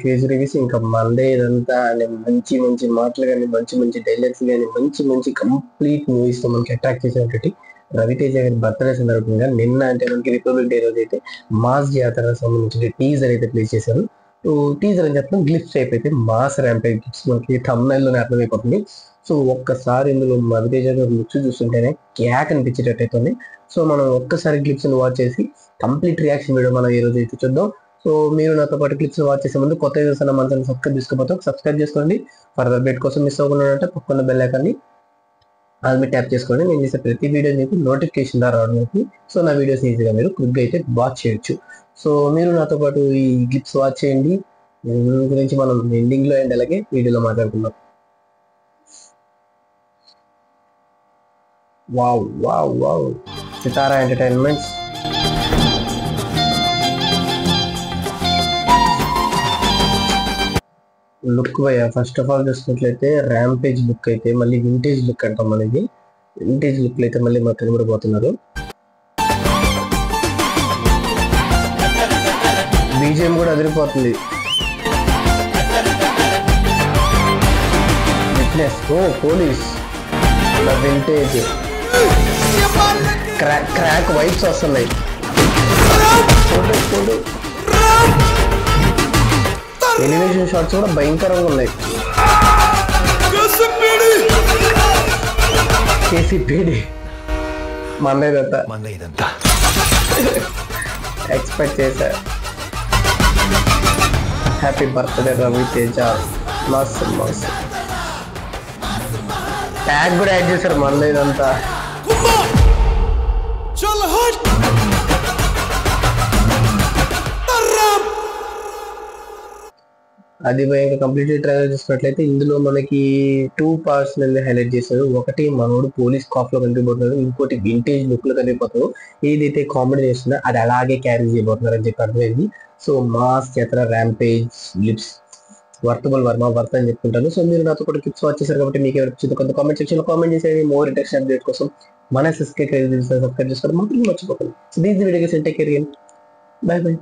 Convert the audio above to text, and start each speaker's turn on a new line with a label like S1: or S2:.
S1: Crazy reviews ఇంకా Monday ఇదంతా మంచి మంచి మాటలు కానీ మంచి మంచి డైలాగ్స్ కానీ మంచి మంచి కంప్లీట్ మూవీస్ తో మనకి అట్రాక్ట్ చేసేటట్టు రవితేజ గారి బర్త్డే సందర్భంగా నిన్న అంటే మనకి రిపబ్లిక్ డే రోజు అయితే మాస్ జాతర సంబంధించిన టీజర్ అయితే ప్లే చేశారు. టీజర్ అని చెప్తాం గ్లిప్స్ అయిపోతే మాస్ ర్యాంపేజ్ గ్లిప్స్ మనకి thumbnail లోనే అర్థమైపోతుంది. సో ఒక్కసారి ఇందులో రవితేజ గారు లుక్స్ చూస్తుంటేనే క్యాక్ అనిపించేటట్టు అవుతుంది. సో మనం ఒక్కసారి గ్లిప్స్ వాచ్ చేసి కంప్లీట్ రియాక్షన్ వీడియో మనం ఈ రోజు అయితే చూద్దాం. సో మీరు నాతో పాటు క్లిప్స్ వాచ్ చేసే ముందు కొత్త యూజర్స్ అన్న మన ఛానల్ సబ్స్క్రైబ్ చేసుకోకపోతే సబ్స్క్రైబ్ చేసుకోండి. ఫర్దర్ అప్డేట్ కోసం మిస్ అవ్వకుండా అంటే పక్కన బెల్ ఐకాన్ని అది మీరు ట్యాప్ చేసుకోండి. నేను చేసే ప్రతి వీడియో మీకు నోటిఫికేషన్ ద్వారా రావడం అవుతుంది. సో నా వీడియోస్ ఈజీగా మీరు క్విక్గా అయితే వాచ్ చేయొచ్చు. సో మీరు నాతో పాటు ఈ క్లిప్స్ వాచ్ చేయండి. దీని గురించి మనం ఎండింగ్ లో అండ్ అలాగే వీడియోలో మాట్లాడుకుందాం. వావ్ వావ్ వావ్ సితారా ఎంటర్టైన్మెంట్స్ లుక్ భయ్యా ఫస్ట్ ఆఫ్ ఆల్ చూసినట్లయితే ర్యాంపేజ్ లుక్ అయితే మళ్ళీ వింటేజ్ లుక్ అంటాం. మనకి వింటేజ్ లుక్ అయితే మళ్ళీ మా కనబడిపోతున్నారు. బీజిఎం కూడా అదిరిపోతుంది. Fitness police vintage crack vibes వస్తున్నాయి. ఎలివేషన్ షాట్స్ కూడా భయంకరంగా ఉన్నాయి. కేసీపీడి మందేదంతా ఎక్స్పెక్ట్ చేశా. Happy birthday Ravi Teja. మస్త్ మస్త్ ట్యాగ్ కూడా యాడ్ చేశారు మందేదంతా. అది భయంగా కంప్లీట్లీ ట్రైలర్ చూసినట్లయితే ఇందులో మనకి 2 parts అనేది హైలైట్ చేశారు. ఒకటి మనోడు పోలీస్ కాఫ్ లో కనిపిపోతున్నాడు, ఇంకోటి వింటేజ్ లుక్ లో కనిపిపోతాడు. ఏదైతే కామెడీ చేస్తుందో అది అలాగే క్యారీ చేయబోతున్నారు అని చెప్పి అర్థమైంది. సో మాస్ చేతర ర్యాంపేజ్ లిప్స్ వర్తబుల్ వర్త్ అని చెప్పుకుంటాను. సో మీరు నాతో కూడా క్లిప్స్ వచ్చేసారు కాబట్టి మీకు ఎవరికి కొంత కామెంట్ సెక్షన్ లో కామెంట్ చేసేది. మోర్ ఇంట్రెస్ట్ అప్డేట్ కోసం మన సబ్స్క్రైబ్ చేసుకోవడం మాత్రం మర్చిపోకండి. దీని video take care. By by.